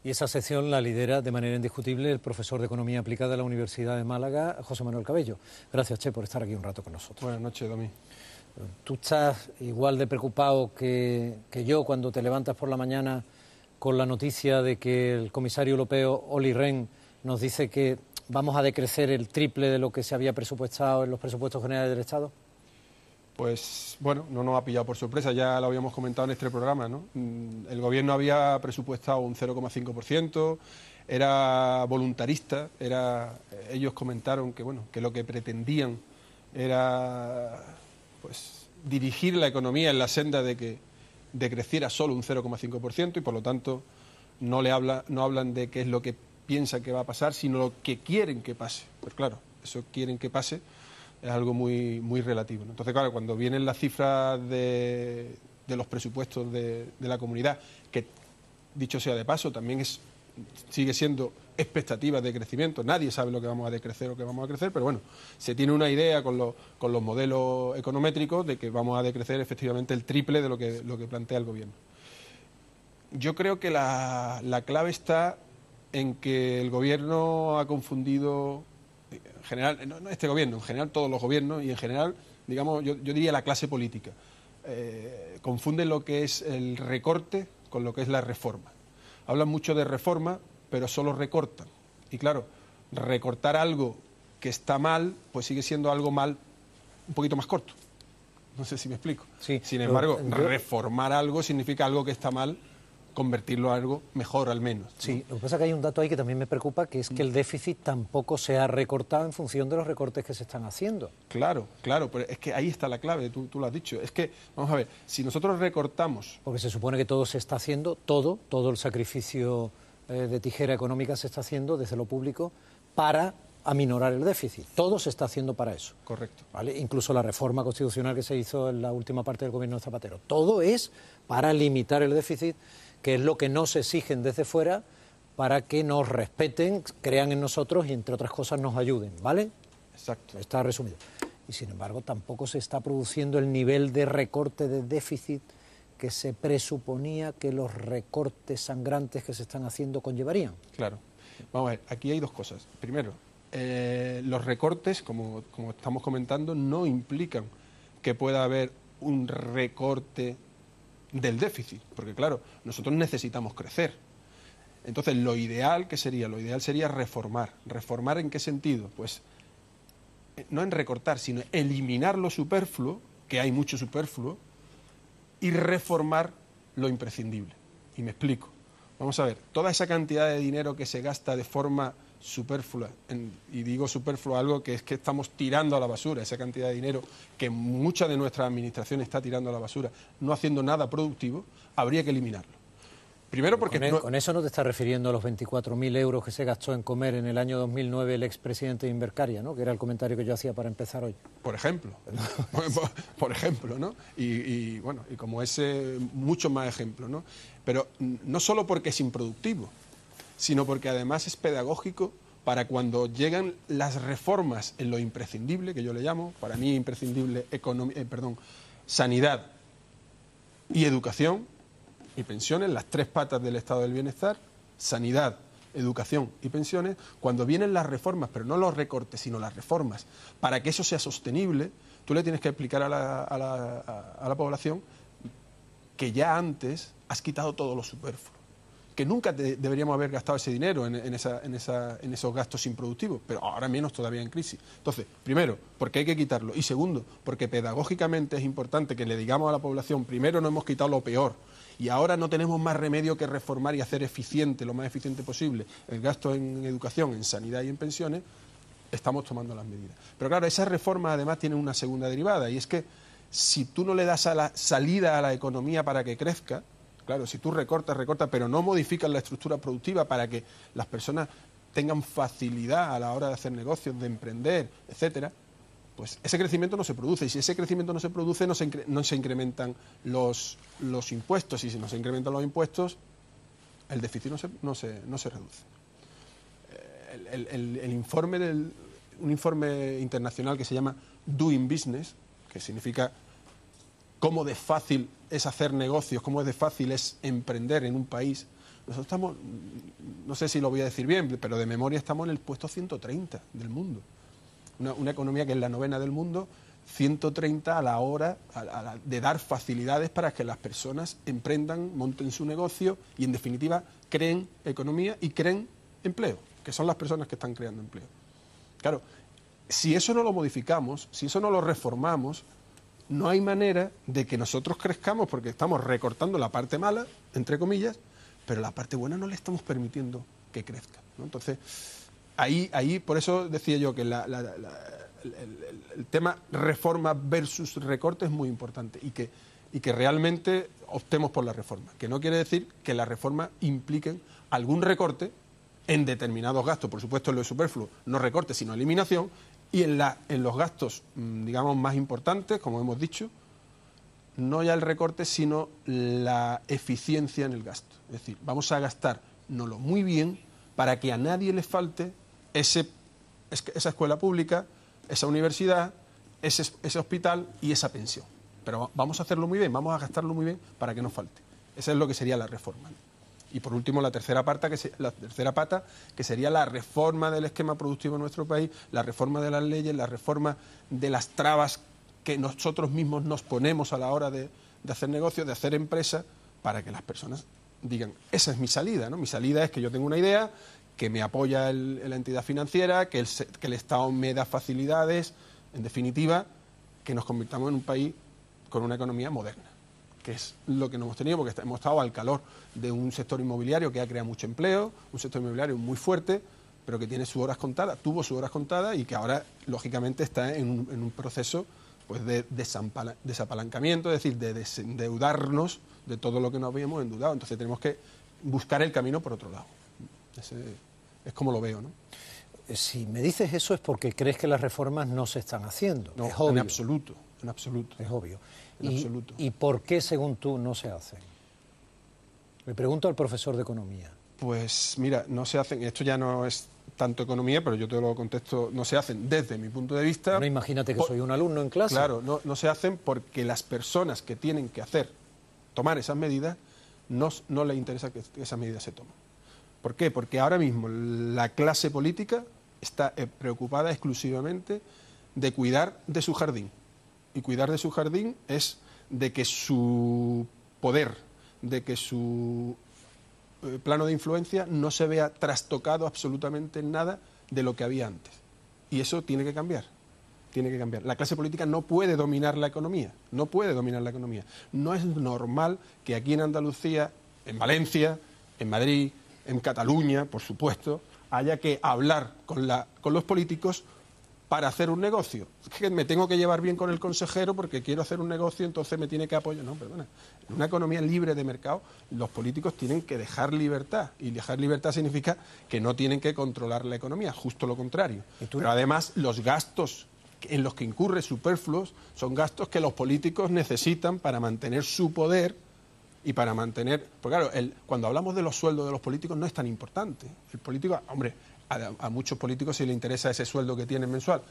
Y esa sección la lidera de manera indiscutible el profesor de Economía Aplicada de la Universidad de Málaga, José Manuel Cabello. Gracias, Che, por estar aquí un rato con nosotros. Buenas noches, Domi. Tú estás igual de preocupado que yo cuando te levantas por la mañana con la noticia de que el comisario europeo Olli Rehn nos dice que vamos a decrecer el triple de lo que se había presupuestado en los presupuestos generales del Estado. Pues bueno, no nos ha pillado por sorpresa, ya lo habíamos comentado en este programa, ¿no? El gobierno había presupuestado un 0,5%, era voluntarista, ellos comentaron que bueno, que lo que pretendían era pues dirigir la economía en la senda de que decreciera solo un 0,5% y por lo tanto no hablan de qué es lo que piensan que va a pasar, sino lo que quieren que pase. Pues claro, eso quieren que pase es algo muy, muy relativo, ¿no? Entonces, claro, cuando vienen las cifras de los presupuestos de la comunidad, que dicho sea de paso, también sigue siendo expectativas de crecimiento, nadie sabe lo que vamos a decrecer o que vamos a crecer, pero bueno, se tiene una idea con los modelos econométricos de que vamos a decrecer efectivamente el triple de lo que plantea el gobierno. Yo creo que la clave está en que el gobierno ha confundido, en general, no este gobierno, en general todos los gobiernos y en general, digamos, yo diría la clase política, confunden lo que es el recorte con lo que es la reforma. Hablan mucho de reforma, pero solo recortan. Y claro, recortar algo que está mal, pues sigue siendo algo mal un poquito más corto. No sé si me explico. Sí, sin embargo, reformar algo significa algo que está mal, convertirlo a algo mejor al menos, ¿no? Sí, lo que pasa es que hay un dato ahí que también me preocupa, que es que el déficit tampoco se ha recortado en función de los recortes que se están haciendo. Claro, pero es que ahí está la clave, tú lo has dicho. Es que, vamos a ver, si nosotros recortamos... Porque se supone que todo se está haciendo, todo el sacrificio de tijera económica se está haciendo desde lo público para aminorar el déficit. Todo se está haciendo para eso. Correcto. ¿Vale? Incluso la reforma constitucional que se hizo en la última parte del gobierno de Zapatero. Todo es para limitar el déficit, que es lo que nos exigen desde fuera para que nos respeten, crean en nosotros y, entre otras cosas, nos ayuden, ¿vale? Exacto. Está resumido. Y, sin embargo, tampoco se está produciendo el nivel de recorte de déficit que se presuponía que los recortes sangrantes que se están haciendo conllevarían. Claro. Vamos a ver, aquí hay dos cosas. Primero, los recortes, como estamos comentando, no implican que pueda haber un recorte del déficit, porque claro, nosotros necesitamos crecer. Entonces, lo ideal sería reformar. ¿Reformar en qué sentido? Pues no en recortar, sino eliminar lo superfluo, que hay mucho superfluo, y reformar lo imprescindible. Y me explico. Vamos a ver, toda esa cantidad de dinero que se gasta de forma superflua, y digo superflua algo que es que estamos tirando a la basura, esa cantidad de dinero que mucha de nuestra administración está tirando a la basura, no haciendo nada productivo, habría que eliminarlo. Primero porque... Con eso no te estás refiriendo a los 24.000 euros que se gastó en comer en el año 2009 el expresidente de Invercaria, ¿no? Que era el comentario que yo hacía para empezar hoy. Por ejemplo, por ejemplo, ¿no? Y bueno, y como ese, muchos más ejemplos, ¿no? Pero no solo porque es improductivo, sino porque además es pedagógico para cuando llegan las reformas en lo imprescindible, que yo le llamo, para mí imprescindible, sanidad y educación y pensiones, las tres patas del estado del bienestar, sanidad, educación y pensiones, cuando vienen las reformas, pero no los recortes, sino las reformas, para que eso sea sostenible, tú le tienes que explicar a la población que ya antes has quitado todo lo superfluo, que nunca deberíamos haber gastado ese dinero en esos gastos improductivos, pero ahora menos todavía en crisis. Entonces, primero, porque hay que quitarlo, y segundo, porque pedagógicamente es importante que le digamos a la población, primero no hemos quitado lo peor, y ahora no tenemos más remedio que reformar y hacer eficiente, lo más eficiente posible, el gasto en educación, en sanidad y en pensiones, estamos tomando las medidas. Pero claro, esas reformas además tienen una segunda derivada, y es que si tú no le das a la salida a la economía para que crezca, claro, si tú recortas, pero no modificas la estructura productiva para que las personas tengan facilidad a la hora de hacer negocios, de emprender, etcétera, pues ese crecimiento no se produce. Y si ese crecimiento no se produce, no se incrementan los impuestos. Y si no se incrementan los impuestos, el déficit no se reduce. Un informe internacional que se llama Doing Business, que significa cómo de fácil es hacer negocios, cómo de fácil es emprender en un país, nosotros estamos, no sé si lo voy a decir bien, pero de memoria estamos en el puesto 130 del mundo. Una economía que es la 9ª del mundo, 130 a la hora de dar facilidades para que las personas emprendan, monten su negocio y, en definitiva, creen economía y creen empleo, que son las personas que están creando empleo. Claro, si eso no lo modificamos, si eso no lo reformamos, no hay manera de que nosotros crezcamos, porque estamos recortando la parte mala, entre comillas, pero la parte buena no le estamos permitiendo que crezca, ¿no? Entonces, ahí por eso decía yo que el tema reforma versus recorte es muy importante y que realmente optemos por la reforma, que no quiere decir que la reforma implique algún recorte en determinados gastos, por supuesto en lo superfluo, no recorte sino eliminación, y en los gastos, digamos, más importantes, como hemos dicho, no ya el recorte, sino la eficiencia en el gasto. Es decir, vamos a gastárnoslo muy bien para que a nadie le falte esa escuela pública, esa universidad, ese hospital y esa pensión. Pero vamos a hacerlo muy bien, vamos a gastarlo muy bien para que no falte. Esa es lo que sería la reforma, ¿no? Y por último, la tercera pata, que sería la reforma del esquema productivo en nuestro país, la reforma de las leyes, la reforma de las trabas que nosotros mismos nos ponemos a la hora de hacer negocios, de hacer empresa, para que las personas digan, esa es mi salida, ¿no? Mi salida es que yo tengo una idea, que me apoya la entidad financiera, que el Estado me da facilidades, en definitiva, que nos convirtamos en un país con una economía moderna, que es lo que no hemos tenido, porque hemos estado al calor de un sector inmobiliario que ha creado mucho empleo, un sector inmobiliario muy fuerte, pero que tiene sus horas contadas, tuvo sus horas contadas y que ahora, lógicamente, está en un proceso pues de desapalancamiento, es decir, de desendeudarnos de todo lo que nos habíamos endeudado. Entonces tenemos que buscar el camino por otro lado. Es como lo veo, ¿no? Si me dices eso es porque crees que las reformas no se están haciendo. No, es obvio. en absoluto. Es obvio. Absoluto. ¿Y por qué, según tú, no se hacen? Le pregunto al profesor de Economía. Pues mira, no se hacen, esto ya no es tanto economía, pero yo te lo contesto, no se hacen desde mi punto de vista. Bueno, imagínate que soy un alumno en clase. Claro, no se hacen porque las personas que tienen que tomar esas medidas, no les interesa que esas medidas se tomen. ¿Por qué? Porque ahora mismo la clase política está preocupada exclusivamente de cuidar de su jardín. Y cuidar de su jardín es de que su poder, de que su plano de influencia no se vea trastocado absolutamente en nada de lo que había antes. Y eso tiene que cambiar. Tiene que cambiar. La clase política no puede dominar la economía. No puede dominar la economía. No es normal que aquí en Andalucía, en Valencia, en Madrid, en Cataluña, por supuesto, haya que hablar con los políticos para hacer un negocio. Es que me tengo que llevar bien con el consejero porque quiero hacer un negocio, entonces me tiene que apoyar. No, perdona. En una economía libre de mercado, los políticos tienen que dejar libertad. Y dejar libertad significa que no tienen que controlar la economía, justo lo contrario. Pero además, los gastos en los que incurre superfluos son gastos que los políticos necesitan para mantener su poder y para mantener... Porque claro, cuando hablamos de los sueldos de los políticos no es tan importante. El político, hombre, a muchos políticos sí le interesa ese sueldo que tienen mensual,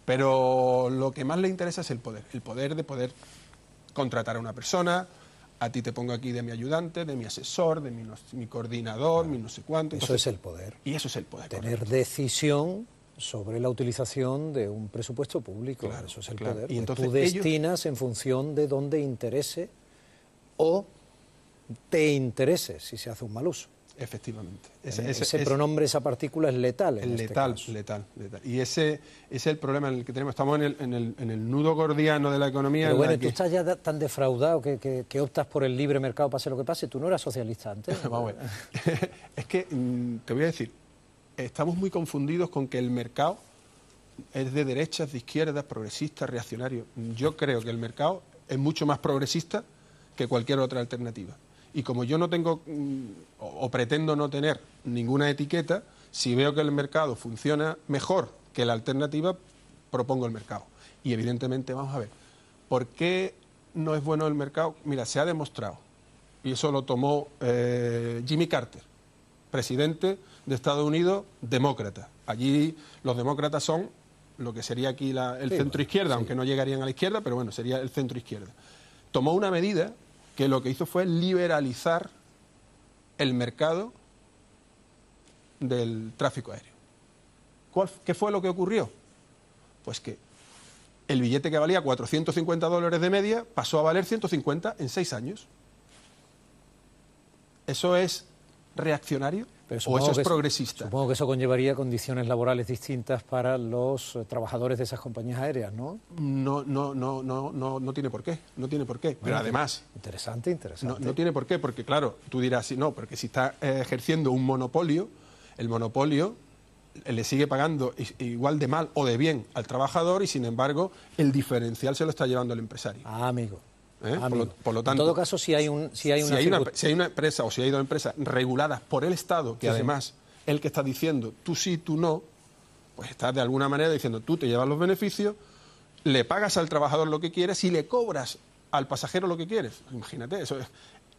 pero lo que más le interesa es el poder de poder contratar a una persona, a ti te pongo aquí de mi ayudante, de mi asesor, de mi coordinador, mi no sé cuánto. Entonces, eso es el poder. Y eso es el poder. Tener correcto. Decisión sobre la utilización de un presupuesto público. Claro, eso es el poder. Y entonces tú destinas en función de dónde interese o te interese si se hace un mal uso. Efectivamente. Ese pronombre, esa partícula es letal. Letal. Y ese es el problema en el que tenemos. Estamos en el nudo gordiano de la economía. Pero bueno, tú estás ya tan defraudado que optas por el libre mercado, pase lo que pase. Tú no eras socialista antes. Vamos a ver. Es que, te voy a decir, estamos muy confundidos con que el mercado es de derechas, de izquierdas, progresista, reaccionario. Yo creo que el mercado es mucho más progresista que cualquier otra alternativa. Y como yo no tengo o pretendo no tener ninguna etiqueta, si veo que el mercado funciona mejor que la alternativa, propongo el mercado. Y evidentemente, vamos a ver, ¿por qué no es bueno el mercado? Mira, se ha demostrado, y eso lo tomó Jimmy Carter, presidente de Estados Unidos, demócrata. Allí los demócratas son lo que sería aquí el centro-izquierda, aunque no llegarían a la izquierda, pero bueno, sería el centro-izquierda. Tomó una medida que lo que hizo fue liberalizar el mercado del tráfico aéreo. ¿Qué fue lo que ocurrió? Pues que el billete que valía $450 de media pasó a valer 150 en 6 años. ¿Eso es reaccionario o eso es progresista? Supongo que eso conllevaría condiciones laborales distintas para los trabajadores de esas compañías aéreas, ¿no? No tiene por qué, no tiene por qué. Pero Bueno, además... Interesante. No tiene por qué, porque claro, tú dirás, no, porque si está ejerciendo un monopolio, el monopolio le sigue pagando igual de mal o de bien al trabajador y, sin embargo, el diferencial se lo está llevando el empresario. Amigo. Por lo tanto, en todo caso, si hay una empresa o si hay dos empresas reguladas por el Estado, que además el que está diciendo tú sí, tú no, pues estás de alguna manera diciendo tú te llevas los beneficios, le pagas al trabajador lo que quieres y le cobras al pasajero lo que quieres. Imagínate, eso es.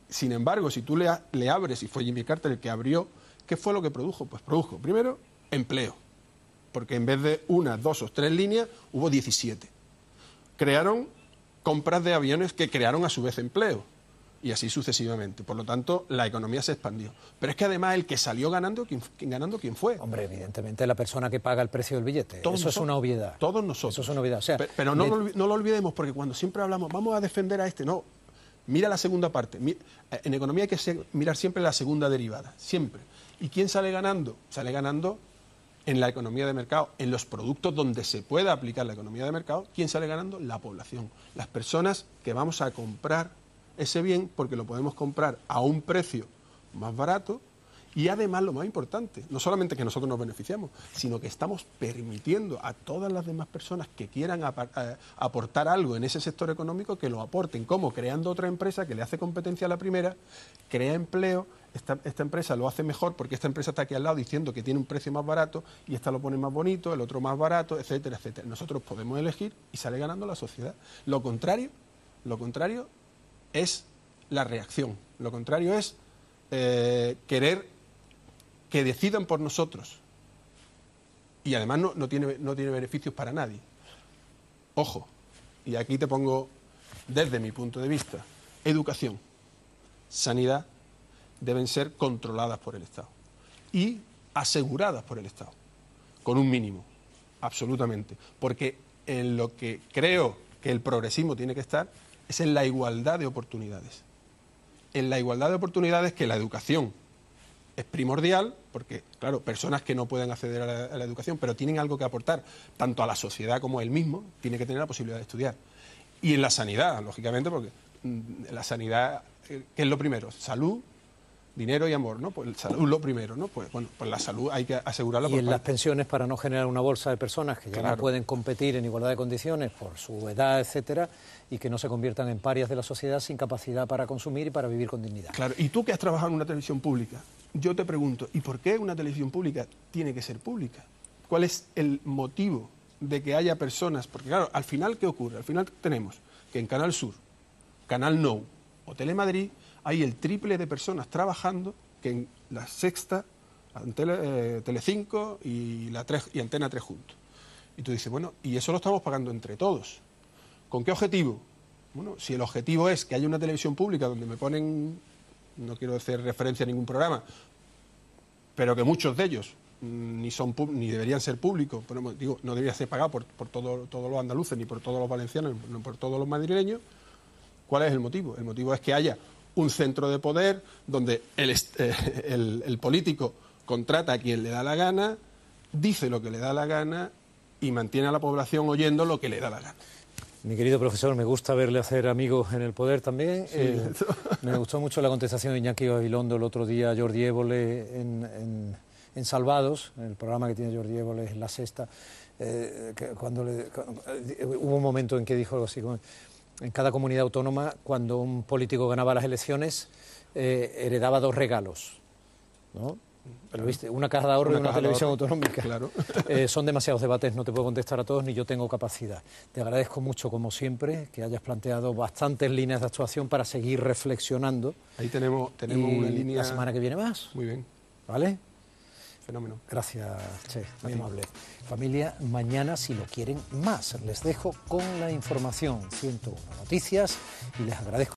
Sin embargo, si tú le abres, y fue Jimmy Carter el que abrió, ¿qué fue lo que produjo? Pues produjo, primero, empleo, porque en vez de 1, 2 o 3 líneas, hubo 17. Crearon compras de aviones que crearon a su vez empleo, y así sucesivamente. Por lo tanto, la economía se expandió. Pero es que además el que salió ganando, ¿quién fue? Hombre, evidentemente la persona que paga el precio del billete. Eso es una obviedad. Todos nosotros. Eso es una obviedad. O sea, pero no lo olvidemos, porque cuando siempre hablamos, vamos a defender a este, no. Mira la segunda parte. En economía hay que mirar siempre la segunda derivada, siempre. ¿Y quién sale ganando? Sale ganando en la economía de mercado, en los productos donde se pueda aplicar la economía de mercado. ¿Quién sale ganando? La población. Las personas que vamos a comprar ese bien porque lo podemos comprar a un precio más barato y además, lo más importante, no solamente que nosotros nos beneficiamos, sino que estamos permitiendo a todas las demás personas que quieran aportar algo en ese sector económico que lo aporten. ¿Cómo? Creando otra empresa que le hace competencia a la primera, crea empleo. Esta empresa lo hace mejor porque esta empresa está aquí al lado diciendo que tiene un precio más barato y esta lo pone más bonito, el otro más barato, etcétera, etcétera. Nosotros podemos elegir y sale ganando la sociedad. Lo contrario es la reacción. Lo contrario es querer que decidan por nosotros. Y además no tiene beneficios para nadie. Ojo, y aquí te pongo desde mi punto de vista, educación, sanidad, deben ser controladas por el Estado y aseguradas por el Estado, con un mínimo, absolutamente. Porque en lo que creo que el progresismo tiene que estar es en la igualdad de oportunidades. En la igualdad de oportunidades, que la educación es primordial, porque, claro, personas que no pueden acceder a la educación, pero tienen algo que aportar, tanto a la sociedad como a él mismo, tiene que tener la posibilidad de estudiar. Y en la sanidad, lógicamente, porque la sanidad, ¿qué es lo primero? Salud, dinero y amor, ¿no? Pues salud lo primero, ¿no? Pues bueno, pues la salud hay que asegurarla. Y en las pensiones, para no generar una bolsa de personas que ya no pueden competir en igualdad de condiciones por su edad, etcétera, y que no se conviertan en parias de la sociedad sin capacidad para consumir y para vivir con dignidad. Claro, y tú que has trabajado en una televisión pública, yo te pregunto, ¿y por qué una televisión pública tiene que ser pública? ¿Cuál es el motivo de que haya personas? Porque claro, al final, ¿qué ocurre? Al final tenemos que en Canal Sur, Canal Nou o Telemadrid hay el triple de personas trabajando que en La Sexta, Telecinco y Antena 3 juntos. Y tú dices, bueno, y eso lo estamos pagando entre todos. ¿Con qué objetivo? Bueno, si el objetivo es que haya una televisión pública donde me ponen, no quiero hacer referencia a ningún programa, pero que muchos de ellos ni deberían ser públicos, pero, digo, no debería ser pagado por todos los andaluces, ni por todos los valencianos, ni por todos los madrileños. ¿Cuál es el motivo? El motivo es que haya un centro de poder donde el político contrata a quien le da la gana, dice lo que le da la gana y mantiene a la población oyendo lo que le da la gana. Mi querido profesor, me gusta verle hacer amigos en el poder también. Sí, me gustó mucho la contestación de Iñaki Gabilondo el otro día a Jordi Évole en Salvados, en el programa que tiene Jordi Évole en La Sexta. Hubo un momento en que dijo algo así como: en cada comunidad autónoma, cuando un político ganaba las elecciones, heredaba 2 regalos, ¿no? Pero viste, una caja de ahorro y una televisión autonómica. Claro. Son demasiados debates, no te puedo contestar a todos, ni yo tengo capacidad. Te agradezco mucho, como siempre, que hayas planteado bastantes líneas de actuación para seguir reflexionando. Ahí tenemos una línea. La semana que viene más. Muy bien. ¿Vale? Fenómeno. Gracias, Che, muy amable. Familia, mañana, si lo quieren, más. Les dejo con la información 101 Noticias y les agradezco.